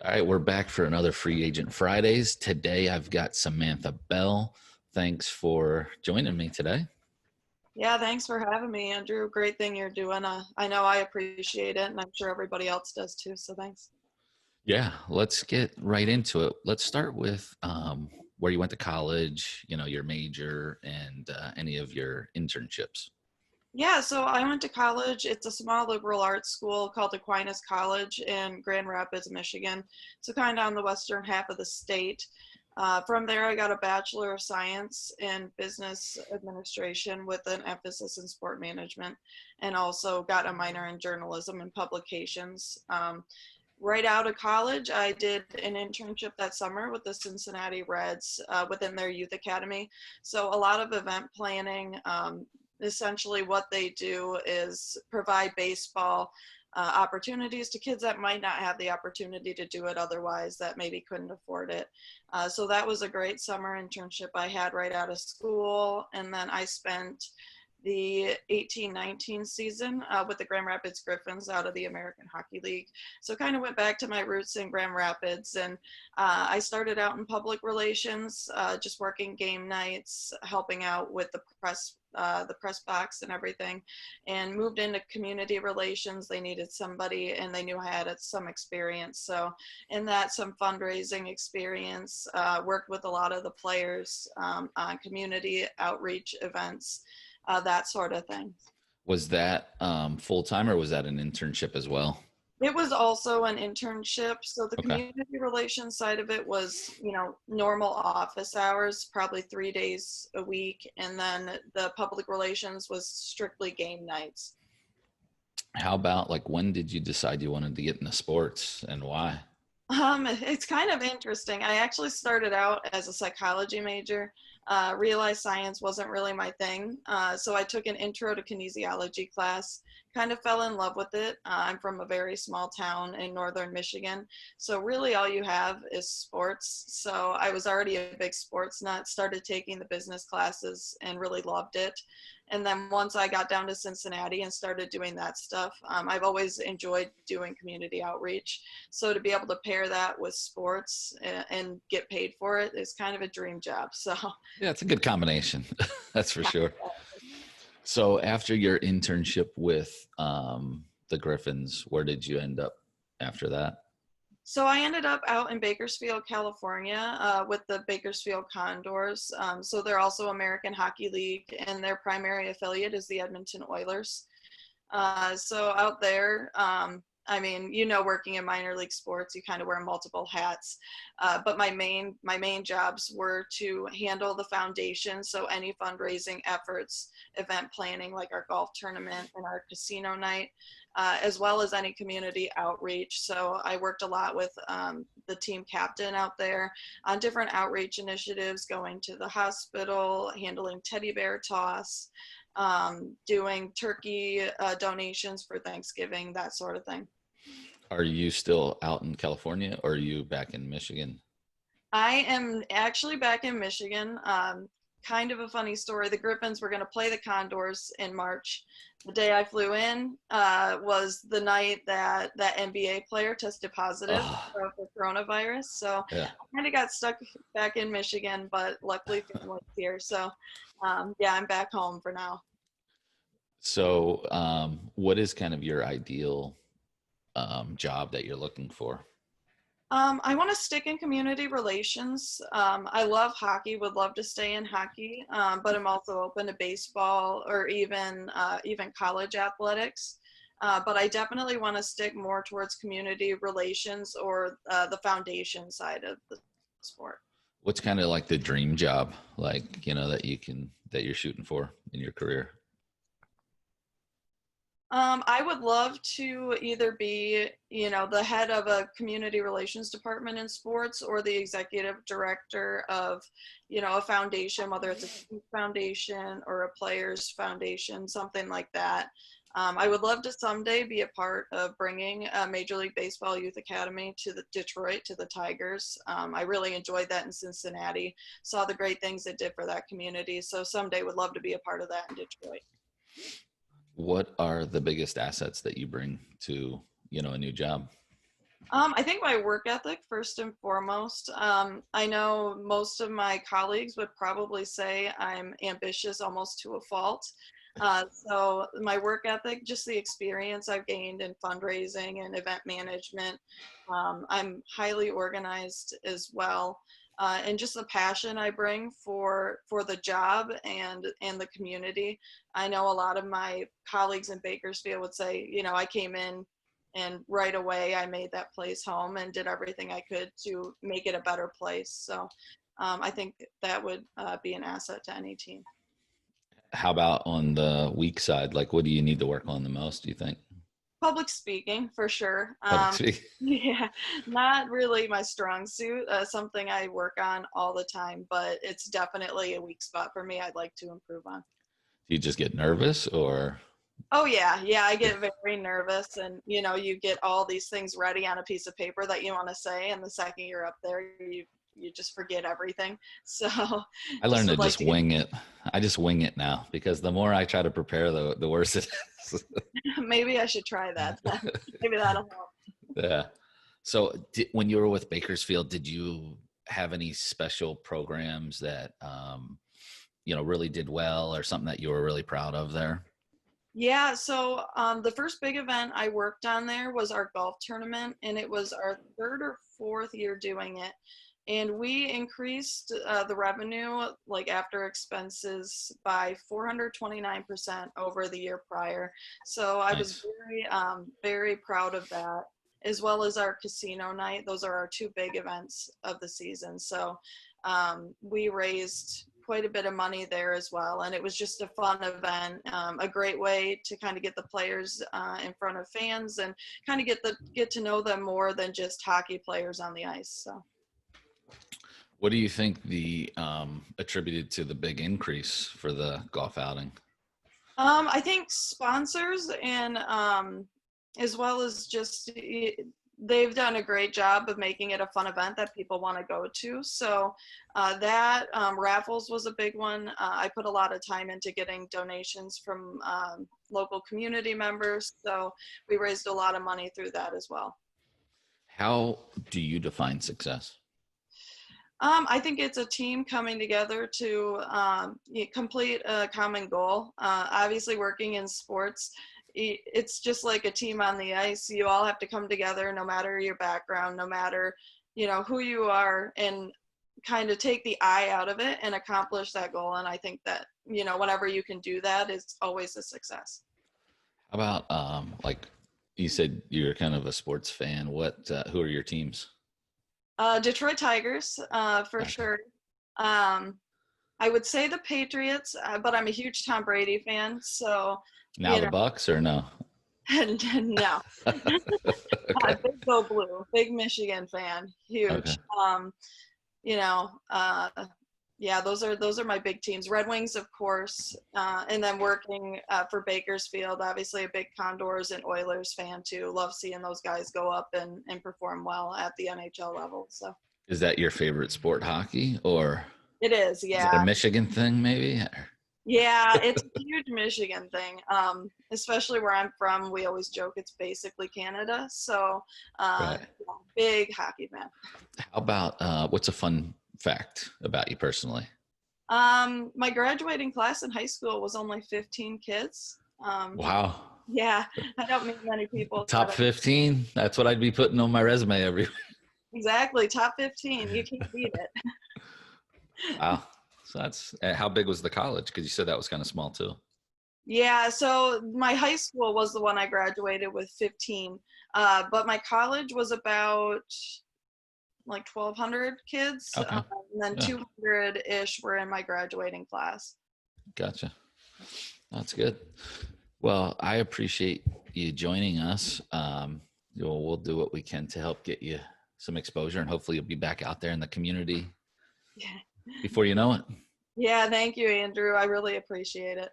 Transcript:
All right, we're back for another Free Agent Fridays. Today I've got Samantha Bell. Thanks for joining me today. Yeah, thanks for having me, Andrew. Great thing you're doing. I know I appreciate it, and I'm sure everybody else does too. So thanks. Yeah, let's get right into it. Let's start with where you went to college, your major, and any of your internships. Yeah, so I went to college. It's a small liberal arts school called Aquinas College in Grand Rapids, Michigan. So kind of on the western half of the state. From there, I got a Bachelor of Science in Business Administration with an emphasis in sport management, and also got a minor in journalism and publications. Right out of college, I did an internship that summer with the Cincinnati Reds within their youth academy. So a lot of event planning. Essentially, what they do is provide baseball opportunities to kids that might not have the opportunity to do it otherwise, that maybe couldn't afford it. So that was a great summer internship I had right out of school. And then I spent the 18-19 season with the Grand Rapids Griffins out of the American Hockey League. So kind of went back to my roots in Grand Rapids, and I started out in public relations, just working game nights, helping out with the press box and everything, and moved into community relations. They needed somebody, and they knew I had some experience. So in that, some fundraising experience, worked with a lot of the players on community outreach events, that sort of thing. Was that full time or was that an internship as well? It was also an internship. So the Okay. community relations side of it was, normal office hours, probably 3 days a week. And then the public relations was strictly game nights. How about like when did you decide you wanted to get into sports and why? It's kind of interesting. I actually started out as a psychology major, realized science wasn't really my thing. So I took an intro to kinesiology class, kind of fell in love with it. I'm from a very small town in northern Michigan. So really all you have is sports. So I was already a big sports nut, started taking the business classes and really loved it. And then once I got down to Cincinnati and started doing that stuff, I've always enjoyed doing community outreach. So to be able to pair that with sports and get paid for it is kind of a dream job. So Yeah, it's a good combination. That's for sure. So after your internship with the Griffins, where did you end up after that? So I ended up out in Bakersfield, California, with the Bakersfield Condors. So they're also American Hockey League, and their primary affiliate is the Edmonton Oilers. So out there, I mean, working in minor league sports, you kind of wear multiple hats. But my main jobs were to handle the foundation. So any fundraising efforts, event planning, like our golf tournament and our casino night, as well as any community outreach. So I worked a lot with the team captain out there on different outreach initiatives, going to the hospital, handling teddy bear toss, doing turkey donations for Thanksgiving, that sort of thing. Are you still out in California or are you back in Michigan? I am actually back in Michigan. Kind of a funny story. The Griffins were going to play the Condors in March. The day I flew in was the night that that NBA player tested positive Oh, for coronavirus. So yeah. I kind of got stuck back in Michigan, but luckily family's here. So yeah, I'm back home for now. So, what is kind of your ideal job that you're looking for? I want to stick in community relations. I love hockey, would love to stay in hockey, but I'm also open to baseball or even college athletics. But I definitely want to stick more towards community relations or the foundation side of the sport. What's kind of like the dream job, like, that you're shooting for in your career? I would love to either be, the head of a community relations department in sports or the executive director of, a foundation, whether it's a youth foundation or a players foundation, something like that. I would love to someday be a part of bringing a Major League Baseball Youth Academy to the Detroit, to the Tigers. I really enjoyed that in Cincinnati, saw the great things it did for that community. So someday would love to be a part of that in Detroit. What are the biggest assets that you bring to, a new job? I think my work ethic, first and foremost. I know most of my colleagues would probably say I'm ambitious almost to a fault. So my work ethic, just the experience I've gained in fundraising and event management. I'm highly organized as well. And just the passion I bring for the job and the community. I know a lot of my colleagues in Bakersfield would say, I came in and right away I made that place home and did everything I could to make it a better place. So I think that would be an asset to any team. How about on the weak side? Like, what do you need to work on the most, do you think? Public speaking, for sure. Public speak. Yeah, not really my strong suit, something I work on all the time, but it's definitely a weak spot for me I'd like to improve on. Do you just get nervous or? Oh yeah, I get very nervous, and you get all these things ready on a piece of paper that you want to say, and the second you're up there, you just forget everything. So I learned to would like just wing it. I just wing it now because the more I try to prepare, the worse it is. maybe I should try that. Maybe that'll help. Yeah. So when you were with Bakersfield, did you have any special programs that, really did well or something that you were really proud of there? Yeah, so the first big event I worked on there was our golf tournament, and it was our third or fourth year doing it. And we increased the revenue, like after expenses, by 429% over the year prior. So I was Nice. very proud of that, as well as our casino night. Those are our two big events of the season. So we raised quite a bit of money there as well, and it was just a fun event, a great way to kind of get the players in front of fans and kind of get to know them more than just hockey players on the ice. So What do you think the attributed to the big increase for the golf outing? I think sponsors and as well as just they've done a great job of making it a fun event that people want to go to. So that raffles was a big one. I put a lot of time into getting donations from local community members. So we raised a lot of money through that as well. How do you define success? I think it's a team coming together to complete a common goal. Obviously, working in sports, it's just like a team on the ice. You all have to come together, no matter your background, no matter who you are, and kind of take the I out of it and accomplish that goal. And I think that whenever you can do that, it's always a success. How about like you said, you're kind of a sports fan. Who are your teams? Detroit Tigers, for Okay. sure. I would say the Patriots, but I'm a huge Tom Brady fan, so Now the Bucks or no? no. Okay. Big Go Blue, big Michigan fan, Okay. huge. You know, uh, yeah, those are my big teams. Red Wings, of course, and then working for Bakersfield, obviously a big Condors and Oilers fan too. Love seeing those guys go up and perform well at the NHL level. So Is that your favorite sport, hockey, or it is, is it a yeah. Michigan thing maybe? Yeah, it's a huge Michigan thing. Especially where I'm from, we always joke it's basically Canada. So, Right. yeah, big hockey fan. How about what's a fun fact about you personally? My graduating class in high school was only 15 kids. Wow. Yeah, I don't meet many people. Top 15? That's what I'd be putting on my resume every. Exactly, top 15. You can't beat it. Wow. So that's how big was the college? Because you said that was kind of small too. Yeah, so my high school was the one I graduated with 15, but my college was about like 1,200 kids, Okay. and then Yeah. 200-ish were in my graduating class. Gotcha. That's good. Well, I appreciate you joining us. We'll do what we can to help get you some exposure, and hopefully you'll be back out there in the community Yeah. before you know it. Yeah, thank you, Andrew. I really appreciate it.